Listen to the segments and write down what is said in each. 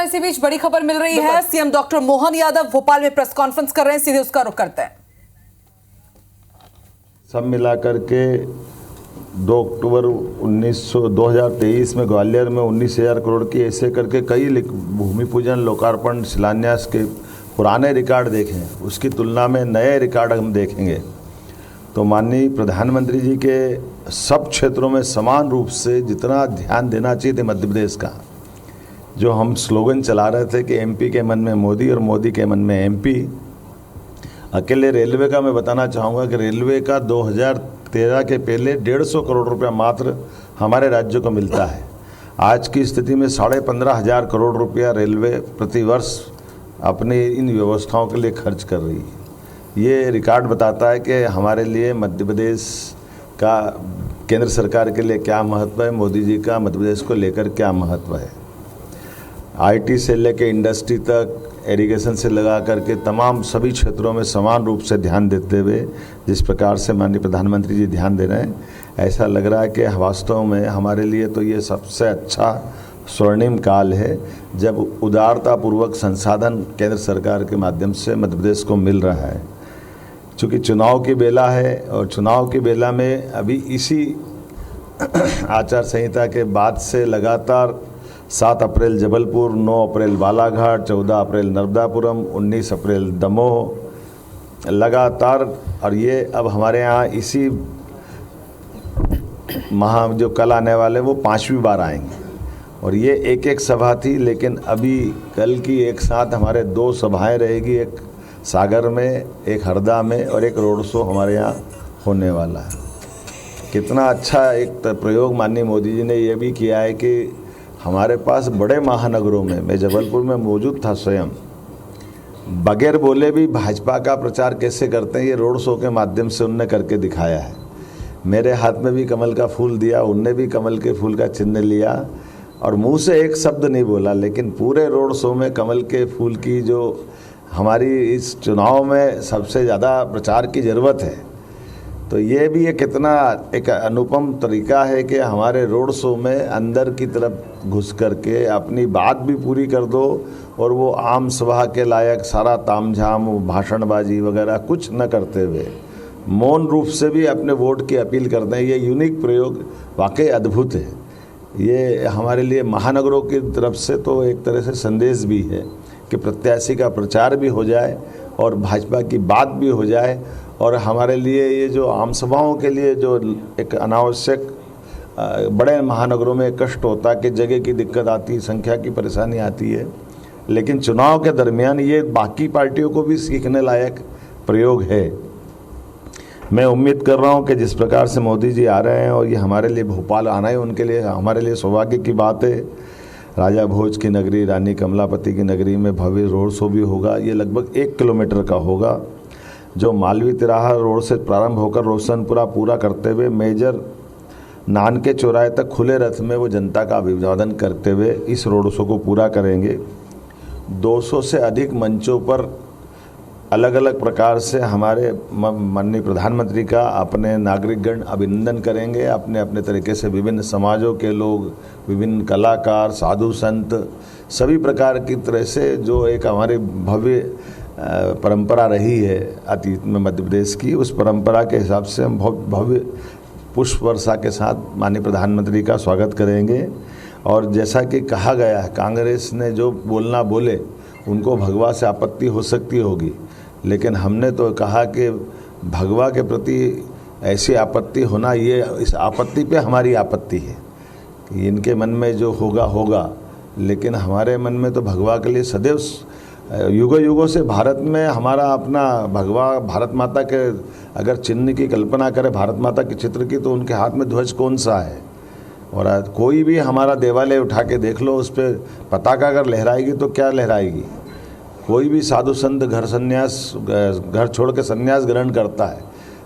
इसी बीच बड़ी खबर मिल रही है, सीएम डॉक्टर मोहन यादव भोपाल में प्रेस कॉन्फ्रेंस कर रहे हैं, सीधे उसका रुख करते हैं। सब मिलाकर के 2 अक्टूबर 2023 में ग्वालियर में 19,000 करोड़ की ऐसे करके कई भूमि पूजन, लोकार्पण, शिलान्यास के पुराने रिकॉर्ड देखें, उसकी तुलना में नए रिकॉर्ड हम देखेंगे तो माननीय प्रधानमंत्री जी के सब क्षेत्रों में समान रूप से जितना ध्यान देना चाहिए थे मध्य प्रदेश का, जो हम स्लोगन चला रहे थे कि एमपी के मन में मोदी और मोदी के मन में एमपी। अकेले रेलवे का मैं बताना चाहूँगा कि रेलवे का 2013 के पहले 150 करोड़ रुपया मात्र हमारे राज्य को मिलता है। आज की स्थिति में 15,500 करोड़ रुपया रेलवे प्रतिवर्ष अपनी इन व्यवस्थाओं के लिए खर्च कर रही है। ये रिकॉर्ड बताता है कि हमारे लिए मध्य प्रदेश का केंद्र सरकार के लिए क्या महत्व है, मोदी जी का मध्य प्रदेश को लेकर क्या महत्व है। आईटी से लेकर इंडस्ट्री तक, इरिगेशन से लगा करके तमाम सभी क्षेत्रों में समान रूप से ध्यान देते हुए जिस प्रकार से माननीय प्रधानमंत्री जी ध्यान दे रहे हैं, ऐसा लग रहा है कि वास्तव में हमारे लिए तो ये सबसे अच्छा स्वर्णिम काल है जब उदारतापूर्वक संसाधन केंद्र सरकार के माध्यम से मध्य प्रदेश को मिल रहा है। चूँकि चुनाव की बेला है और चुनाव की बेला में अभी इसी आचार संहिता के बाद से लगातार 7 अप्रैल जबलपुर, 9 अप्रैल बालाघाट, 14 अप्रैल नर्मदापुरम, 19 अप्रैल दमोह लगातार, और ये अब हमारे यहाँ इसी माह जो कल आने वाले वो 5वीं बार आएंगे। और ये एक सभा थी, लेकिन अभी कल की एक साथ हमारे 2 सभाएं रहेगी, एक सागर में, एक हरदा में और एक रोड शो हमारे यहाँ होने वाला है। कितना अच्छा एक प्रयोग माननीय मोदी जी ने ये भी किया है कि हमारे पास बड़े महानगरों में, मैं जबलपुर में मौजूद था स्वयं, बगैर बोले भी भाजपा का प्रचार कैसे करते हैं ये रोड शो के माध्यम से उनने करके दिखाया है। मेरे हाथ में भी कमल का फूल दिया, उनने भी कमल के फूल का चिन्ह लिया और मुंह से एक शब्द नहीं बोला, लेकिन पूरे रोड शो में कमल के फूल की जो हमारी इस चुनाव में सबसे ज़्यादा प्रचार की ज़रूरत है। तो ये भी एक कितना एक अनुपम तरीका है कि हमारे रोड शो में अंदर की तरफ घुस करके अपनी बात भी पूरी कर दो और वो आम सभा के लायक सारा तामझाम, भाषणबाजी वगैरह कुछ न करते हुए मौन रूप से भी अपने वोट की अपील करते हैं। ये यूनिक प्रयोग वाकई अद्भुत है। ये हमारे लिए महानगरों की तरफ से तो एक तरह से संदेश भी है कि प्रत्याशी का प्रचार भी हो जाए और भाजपा की बात भी हो जाए। और हमारे लिए ये जो आम सभाओं के लिए जो एक अनावश्यक बड़े महानगरों में कष्ट होता है कि जगह की दिक्कत आती है, संख्या की परेशानी आती है, लेकिन चुनाव के दरमियान ये बाकी पार्टियों को भी सीखने लायक प्रयोग है। मैं उम्मीद कर रहा हूँ कि जिस प्रकार से मोदी जी आ रहे हैं और ये हमारे लिए भोपाल आना है, उनके लिए हमारे लिए सौभाग्य की बात है। राजा भोज की नगरी, रानी कमलापति की नगरी में भव्य रोड शो भी होगा। ये लगभग 1 किलोमीटर का होगा, जो मालवीय तिराहा रोड से प्रारंभ होकर रोशनपुरा पूरा करते हुए मेजर नानके चौराहे तक खुले रथ में वो जनता का अभिवादन करते हुए इस रोड शो को पूरा करेंगे। 200 से अधिक मंचों पर अलग अलग प्रकार से हमारे माननीय प्रधानमंत्री का अपने नागरिकगण अभिनंदन करेंगे। अपने अपने तरीके से विभिन्न समाजों के लोग, विभिन्न कलाकार, साधु संत, सभी प्रकार की तरह से जो एक हमारी भव्य परंपरा रही है अतीत में मध्य प्रदेश की, उस परंपरा के हिसाब से हम भव्य पुष्प वर्षा के साथ माननीय प्रधानमंत्री का स्वागत करेंगे। और जैसा कि कहा गया है, कांग्रेस ने जो बोलना बोले, उनको भगवा से आपत्ति हो सकती होगी, लेकिन हमने तो कहा कि भगवा के प्रति ऐसी आपत्ति होना, ये इस आपत्ति पे हमारी आपत्ति है कि इनके मन में जो होगा होगा, लेकिन हमारे मन में तो भगवा के लिए सदैव युगों युगों से भारत में हमारा अपना भगवा, भारत माता के अगर चिन्ह की कल्पना करें, भारत माता के चित्र की, तो उनके हाथ में ध्वज कौन सा है। और कोई भी हमारा देवालय उठा के देख लो, उस पर पताका अगर लहराएगी तो क्या लहराएगी। कोई भी साधु संत घर छोड़ के संन्यास ग्रहण करता है,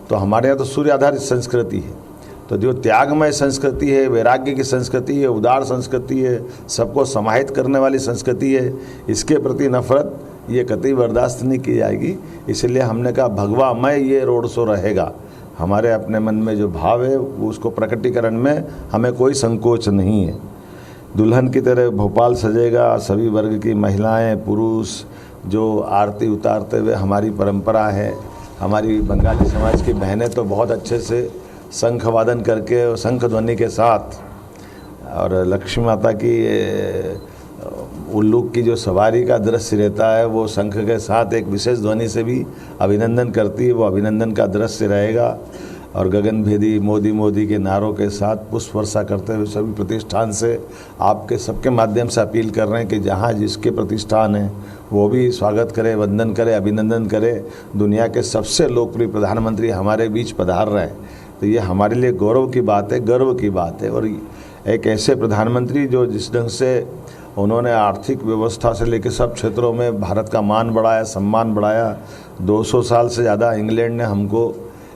तो हमारे यहाँ तो सूर्य आधारित संस्कृति है। तो जो त्यागमय संस्कृति है, वैराग्य की संस्कृति है, उदार संस्कृति है, सबको समाहित करने वाली संस्कृति है, इसके प्रति नफरत ये कतई बर्दाश्त नहीं की जाएगी। इसलिए हमने कहा भगवामय ये रोड शो रहेगा। हमारे अपने मन में जो भाव है वो उसको प्रकटीकरण में हमें कोई संकोच नहीं है। दुल्हन की तरह भोपाल सजेगा। सभी वर्ग की महिलाएं, पुरुष जो आरती उतारते हुए, हमारी परंपरा है। हमारी बंगाली समाज की बहनें तो बहुत अच्छे से शंख वादन करके और शंख ध्वनि के साथ, और लक्ष्मी माता की उल्लू की जो सवारी का दृश्य रहता है वो शंख के साथ एक विशेष ध्वनि से भी अभिनंदन करती है। वो अभिनंदन का दृश्य रहेगा। और गगनभेदी मोदी मोदी के नारों के साथ पुष्प वर्षा करते हुए सभी प्रतिष्ठान से आपके सबके माध्यम से अपील कर रहे हैं कि जहाँ जिसके प्रतिष्ठान है वो भी स्वागत करे, वंदन करे, अभिनंदन करे। दुनिया के सबसे लोकप्रिय प्रधानमंत्री हमारे बीच पधार रहे हैं, तो ये हमारे लिए गौरव की बात है, गर्व की बात है। और एक ऐसे प्रधानमंत्री जो जिस ढंग से उन्होंने आर्थिक व्यवस्था से लेकर सब क्षेत्रों में भारत का मान बढ़ाया, सम्मान बढ़ाया। 200 साल से ज़्यादा इंग्लैंड ने हमको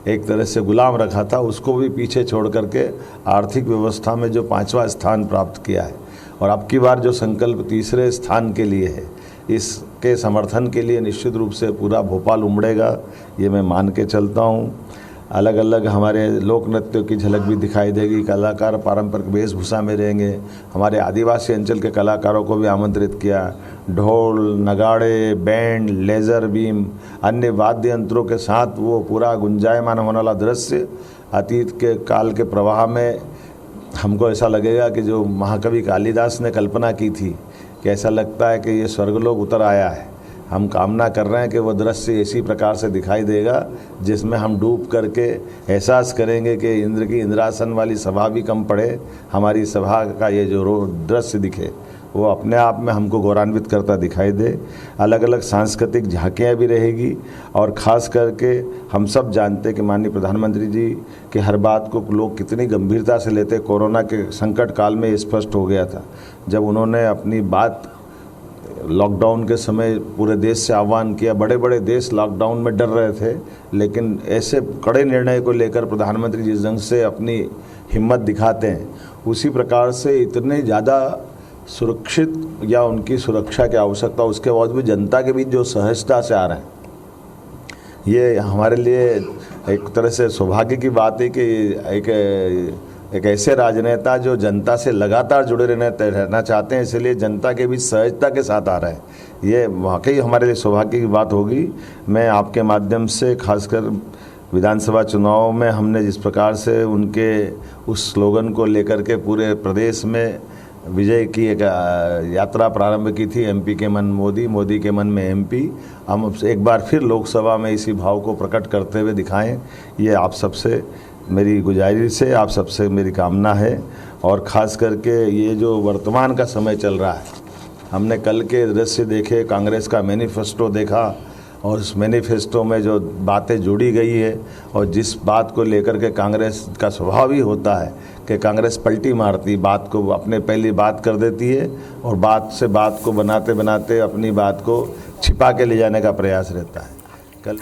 एक तरह से गुलाम रखा था, उसको भी पीछे छोड़ करके आर्थिक व्यवस्था में जो 5वां स्थान प्राप्त किया है। और अब की बार जो संकल्प 3रे स्थान के लिए है, इसके समर्थन के लिए निश्चित रूप से पूरा भोपाल उमड़ेगा, ये मैं मान के चलता हूँ। अलग अलग हमारे लोक नृत्यों की झलक भी दिखाई देगी। कलाकार पारंपरिक वेशभूषा में रहेंगे। हमारे आदिवासी अंचल के कलाकारों को भी आमंत्रित किया। ढोल, नगाड़े, बैंड, लेज़र बीम, अन्य वाद्य यंत्रों के साथ वो पूरा गुंजायमान होने वाला दृश्य अतीत के काल के प्रवाह में हमको ऐसा लगेगा कि जो महाकवि कालिदास ने कल्पना की थी, कि ऐसा लगता है कि ये स्वर्गलोक उतर आया है। हम कामना कर रहे हैं कि वो दृश्य इसी प्रकार से दिखाई देगा जिसमें हम डूब करके एहसास करेंगे कि इंद्र की इंद्रासन वाली सभा भी कम पड़े, हमारी सभा का ये जो दृश्य दिखे वो अपने आप में हमको गौरवान्वित करता दिखाई दे। अलग अलग सांस्कृतिक झांकियाँ भी रहेगी। और ख़ास करके हम सब जानते हैं कि माननीय प्रधानमंत्री जी के हर बात को लोग कितनी गंभीरता से लेते। कोरोना के संकट काल में स्पष्ट हो गया था जब उन्होंने अपनी बात लॉकडाउन के समय पूरे देश से आह्वान किया। बड़े बड़े देश लॉकडाउन में डर रहे थे, लेकिन ऐसे कड़े निर्णय को लेकर प्रधानमंत्री जिस ढंग से अपनी हिम्मत दिखाते हैं, उसी प्रकार से इतने ज़्यादा सुरक्षित या उनकी सुरक्षा की आवश्यकता उसके बाद भी जनता के बीच जो सहजता से आ रहे हैं, ये हमारे लिए एक तरह से सौभाग्य की बात है कि एक ऐसे राजनेता जो जनता से लगातार जुड़े रहना चाहते हैं, इसलिए जनता के बीच सहजता के साथ आ रहा है। ये वाकई हमारे लिए सौभाग्य की बात होगी। मैं आपके माध्यम से खासकर विधानसभा चुनाव में हमने जिस प्रकार से उनके उस स्लोगन को लेकर के पूरे प्रदेश में विजय की एक यात्रा प्रारंभ की थी, एमपी के मन मोदी, मोदी के मन में एमपी। हम एक बार फिर लोकसभा में इसी भाव को प्रकट करते हुए दिखाएं, ये आप सबसे मेरी गुजारिश है, आप सबसे मेरी कामना है। और ख़ास करके ये जो वर्तमान का समय चल रहा है, हमने कल के दृश्य देखे, कांग्रेस का मैनिफेस्टो देखा, और उस मैनिफेस्टो में जो बातें जुड़ी गई है और जिस बात को लेकर के कांग्रेस का स्वभाव ही होता है कि कांग्रेस पलटी मारती, बात को अपने पहली बात कर देती है और बात से बात को बनाते बनाते अपनी बात को छिपा के ले जाने का प्रयास रहता है। कल